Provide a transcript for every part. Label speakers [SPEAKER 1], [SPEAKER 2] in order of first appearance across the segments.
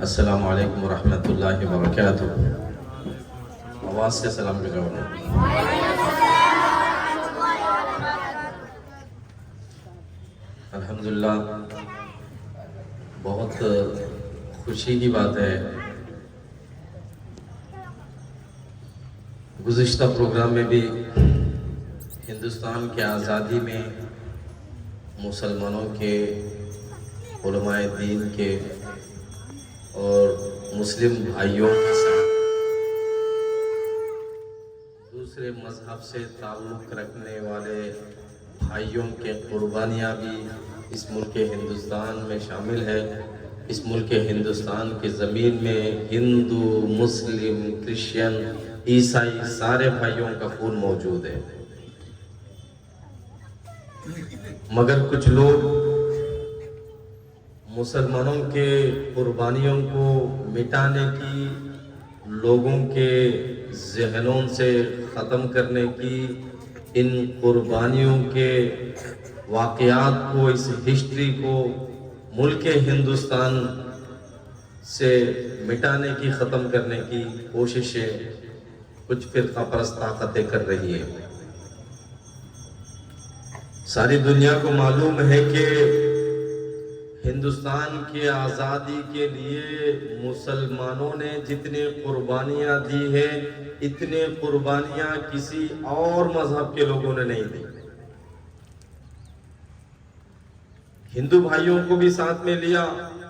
[SPEAKER 1] السلام علیکم ورحمۃ اللہ وبرکاتہ۔ آواز سے سلام کے جواب۔ الحمدللہ بہت خوشی کی بات ہے، گزشتہ پروگرام میں بھی ہندوستان کے آزادی میں مسلمانوں کے، علماء دین کے اور مسلم بھائیوں کے ساتھ دوسرے مذہب سے تعلق رکھنے والے بھائیوں کے قربانیاں بھی اس ملک ہندوستان میں شامل ہے۔ اس ملک ہندوستان کی زمین میں ہندو، مسلم، کرسچن، عیسائی سارے بھائیوں کا خون موجود ہے، مگر کچھ لوگ مسلمانوں کے قربانیوں کو مٹانے کی، لوگوں کے ذہنوں سے ختم کرنے کی، ان قربانیوں کے واقعات کو، اس ہسٹری کو ملک ہندوستان سے مٹانے کی، ختم کرنے کی کوششیں کچھ فرقہ پرست طاقتیں کر رہی ہیں۔ ساری دنیا کو معلوم ہے کہ ہندوستان کی آزادی کے لیے مسلمانوں نے جتنے قربانیاں دی ہیں، اتنے قربانیاں کسی اور مذہب کے لوگوں نے نہیں دی۔ ہندو بھائیوں کو بھی ساتھ میں لیا،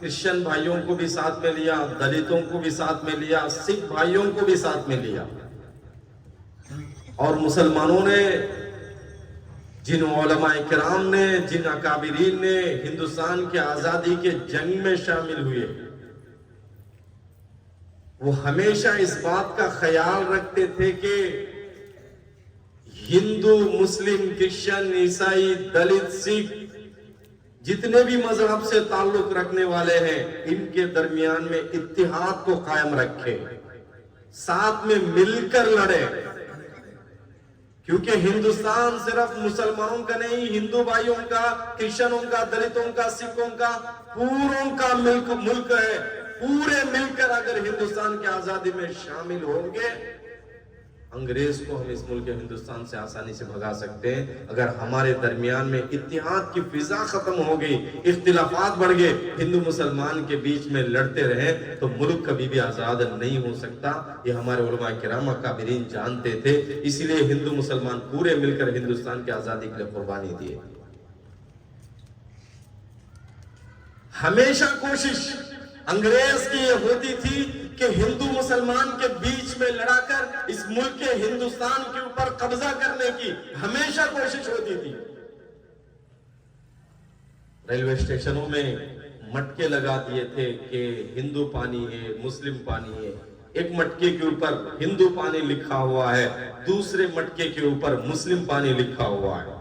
[SPEAKER 1] کرسچن بھائیوں کو بھی ساتھ میں لیا، دلتوں کو بھی ساتھ میں لیا، سکھ بھائیوں کو بھی ساتھ میں لیا، اور مسلمانوں نے، جن علماء کرام نے، جن اکابرین نے ہندوستان کی آزادی کے جنگ میں شامل ہوئے، وہ ہمیشہ اس بات کا خیال رکھتے تھے کہ ہندو، مسلم، کرسچن، عیسائی، دلت، سکھ جتنے بھی مذہب سے تعلق رکھنے والے ہیں، ان کے درمیان میں اتحاد کو قائم رکھے، ساتھ میں مل کر لڑے، کیونکہ ہندوستان صرف مسلمانوں کا نہیں، ہندو بھائیوں کا، کرسچنوں کا، دلتوں کا، سکھوں کا، پوروں کا ملک ہے۔ پورے مل کر اگر ہندوستان کی آزادی میں شامل ہوں گے، انگریز کو ہم اس ملک ہندوستان سے آسانی سے بھگا سکتے ہیں۔ اگر ہمارے درمیان میں اتحاد کی فضا ختم ہو گئی، اختلافات بڑھ گئے، ہندو مسلمان کے بیچ میں لڑتے رہے، تو ملک کبھی بھی آزاد نہیں ہو سکتا۔ یہ ہمارے علماء کرام اکابرین جانتے تھے، اسی لیے ہندو مسلمان پورے مل کر ہندوستان کی آزادی کے لیے قربانی دیے۔ ہمیشہ کوشش انگریز کی یہ ہوتی تھی کہ ہندو مسلمان کے بیچ میں لڑا کر اس ملک کے ہندوستان کے اوپر قبضہ کرنے کی ہمیشہ کوشش ہوتی تھی۔ ریلوے اسٹیشنوں میں مٹکے لگا دیے تھے کہ ہندو پانی ہے، مسلم پانی ہے۔ ایک مٹکے کے اوپر ہندو پانی لکھا ہوا ہے، دوسرے مٹکے کے اوپر مسلم پانی لکھا ہوا ہے۔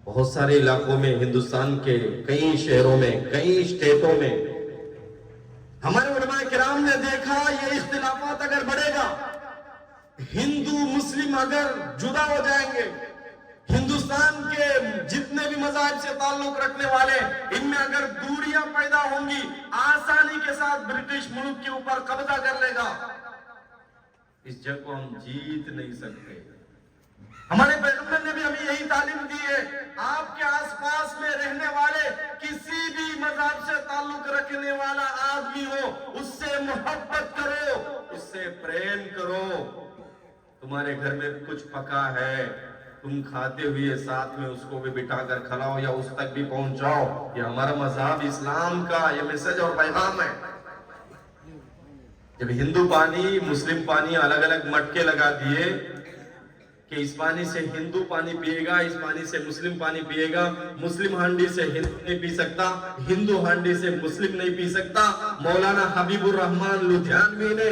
[SPEAKER 1] بہت سارے علاقوں میں، ہندوستان کے کئی شہروں میں، کئی اسٹیٹوں میں ہمارے علماء کرام نے دیکھا یہ اختلافات اگر بڑھے گا، ہندو مسلم اگر جدا ہو جائیں گے، ہندوستان کے جتنے بھی مذاہب سے تعلق رکھنے والے، ان میں اگر دوریاں پیدا ہوں گی، آسانی کے ساتھ برٹش ملک کے اوپر قبضہ کر لے گا۔ اس جنگ کو ہم جیت نہیں سکتے۔ ہمارے پیغمبر نے بھی ہمیں یہی تعلیم دی ہے، آپ کے آس پاس میں رہنے والے کسی بھی مذہب سے تعلق رکھنے والا آدمی ہو، اس سے محبت کرو، اس سے پریم کرو۔ تمہارے گھر میں کچھ پکا ہے، تم کھاتے ہوئے ساتھ میں اس کو بھی بٹھا کر کھلاؤ یا اس تک بھی پہنچاؤ۔ یہ ہمارا مذہب اسلام کا یہ میسج اور پیغام ہے۔ جب ہندو پانی، مسلم پانی الگ الگ مٹکے لگا دیے کہ اس پانی سے ہندو پانی پیے گا، اس پانی سے مسلم پانی پیے گا، مسلم ہانڈی سے ہندو نہیں پی سکتا، ہندو ہانڈی سے مسلم نہیں پی سکتا، مولانا حبیب الرحمن لدھیانوی نے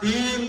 [SPEAKER 1] 3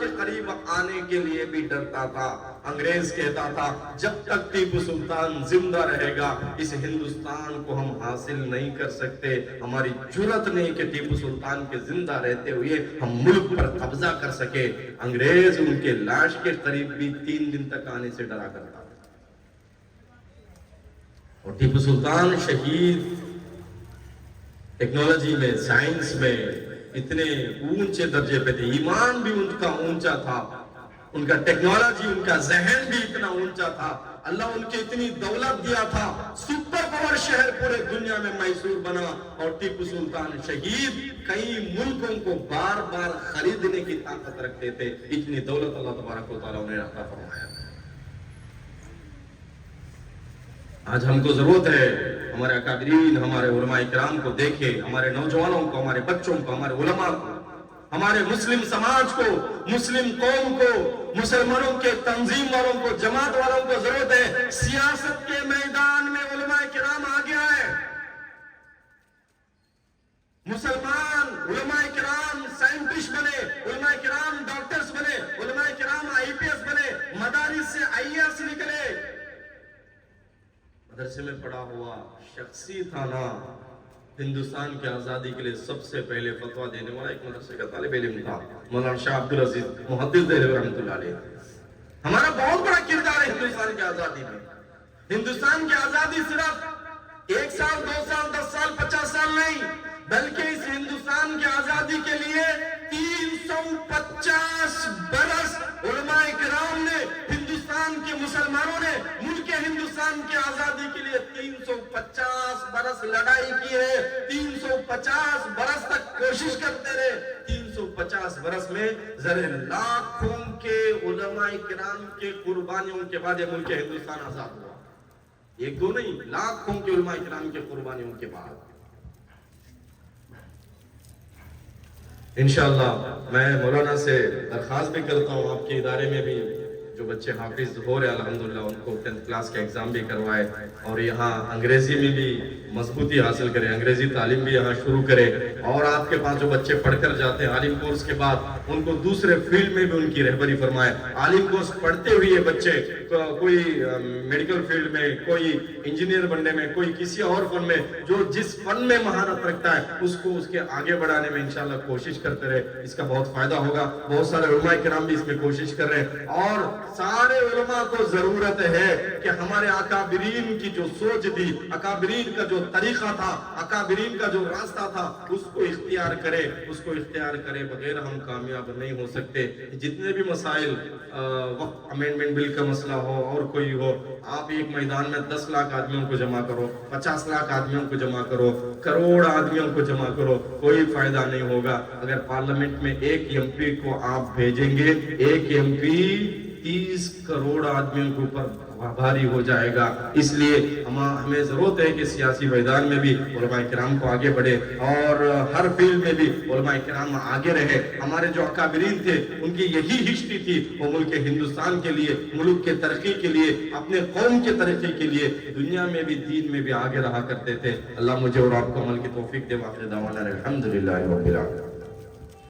[SPEAKER 1] کے قریب آنے کے لیے بھی ڈرتا تھا. انگریز کہتا تھا جب تک ٹیپو سلطان زندہ رہے گا اس ہندوستان کو ہم حاصل نہیں کر سکتے. ہماری جرأت نہیں کہ ٹیپو سلطان کے زندہ رہتے ہوئے ہم ملک پر قبضہ کر سکے. انگریز ان کے لاش کے قریب بھی 3 دن تک آنے سے ڈرا کرتا تھا. اور ٹیپو سلطان شہید ٹیکنالوجی میں، سائنس میں اتنے اونچے درجے پہ تھے. ایمان بھی ان کا اونچا تھا، ان کا ٹیکنالوجی، ان کا ذہن بھی اتنا اونچا تھا. اللہ ان کے اتنی دولت دیا تھا. سپر پاور شہر پورے دنیا میں میسور بنا. اور ٹیپو سلطان شہید کئی ملکوں کو بار بار خریدنے کی طاقت رکھتے تھے. اتنی دولت اللہ تبارک و تعالیٰ نے عطا فرمایا. آج ہم کو ضرورت ہے ہمارے اکابرین، ہمارے علماء کرام کو دیکھے، ہمارے نوجوانوں کو، ہمارے بچوں کو، ہمارے علماء کو، ہمارے مسلم سماج کو، مسلم قوم کو، مسلمانوں کے تنظیم والوں کو، جماعت والوں کو ضرورت ہے سیاست کے میدان میں علماء کرام آگے آئے. مسلمان علماء کرام سائنٹسٹ بنے، علماء کرام ڈاکٹرز بنے، علماء کرام IPS بنے، مدارس سے IAS نکلے. مدرسے میں پڑھا ہوا شخصی تھا نا. ہندوستان کی آزادی کے لیے سب سے پہلے فتویٰ دینے والا ایک مدرسے کا طالب علم تھا، مولانا شاہ عبدالعزیز محدث دہلوی رحمۃ اللہ علیہ. ہمارا بہت بڑا کردار ہے ہندوستان کی آزادی میں. ہندوستان کی آزادی صرف 1 سال 2 سال 10 سال 50 سال نہیں، بلکہ اس ہندوستان کی آزادی کے لیے 350 برس علماء کرام نے، ہندوستان کے مسلمانوں نے ملک ہندوستان کی آزادی کے لیے 350 برس لڑائی کی ہے. 350 برس تک کوشش کرتے رہے. 350 برس میں ذرے لاکھوں کے علماء کرام کے قربانیوں کے بعد یہ ملک ہندوستان آزاد ہوا. 1 2 نہیں، لاکھوں کے علماء کرام کے قربانیوں کے بعد. انشاءاللہ میں مولانا سے درخواست بھی کرتا ہوں آپ کے ادارے میں بھی جو بچے حافظ ہو رہے الحمدللہ ان کو 10th کلاس کا ایگزام بھی کروائے اور یہاں انگریزی میں بھی مضبوطی حاصل کرے، انگریزی تعلیم بھی یہاں شروع کرے. اور آپ کے پاس جو بچے پڑھ کر جاتے ہیں عالم کورس کے بعد ان کو دوسرے فیلڈ میں بھی ان کی رہبری فرمائے. عالم کورس پڑھتے ہوئے بچے کوئی میڈیکل فیلڈ میں، کوئی انجینئر بننے میں، کوئی کسی اور فن میں، جو جس فن میں مہارت رکھتا ہے اس کو اس کے آگے بڑھانے میں انشاءاللہ کوشش کرتے رہے. اس کا بہت فائدہ ہوگا. بہت سارے علماء کرام بھی اس میں کوشش کر رہے ہیں اور سارے علماء کو ضرورت ہے کہ ہمارے اکابرین کی جو سوچ تھی، اکابرین کا جو طریقہ تھا، اکابرین کا جو راستہ تھا اس کو اختیار کرے. اس کو اختیار کرے بغیر ہم کامیاب نہیں ہو سکتے. جتنے بھی مسائل، وقت امینڈمنٹ بل کا مسئلہ ہو اور کوئی ہو، آپ ایک میدان میں 10 لاکھ آدمیوں کو جمع کرو، 50 لاکھ آدمیوں کو جمع کرو، کروڑ آدمیوں کو جمع کرو، کوئی فائدہ نہیں ہوگا. اگر پارلیمنٹ میں ایک MP کو آپ بھیجیں گے، ایک MP 30 کروڑ آدمیوں کے اوپر بھاری ہو جائے گا. اس لیے ہمیں ضرورت ہے کہ سیاسی میدان میں بھی علماء کرام کو آگے بڑھے اور ہر فیلڈ میں بھی علماء کرام آگے رہے. ہمارے جو اکابرین تھے ان کی یہی ہسٹری تھی، وہ ملک ہندوستان کے لیے، ملک کے ترقی کے لیے، اپنے قوم کے ترقی کے لیے دنیا میں بھی دین میں بھی آگے رہا کرتے تھے. اللہ مجھے اور آپ کو عمل کی توفیق دے. واخر دعوانا الحمدللہ رب العالمین.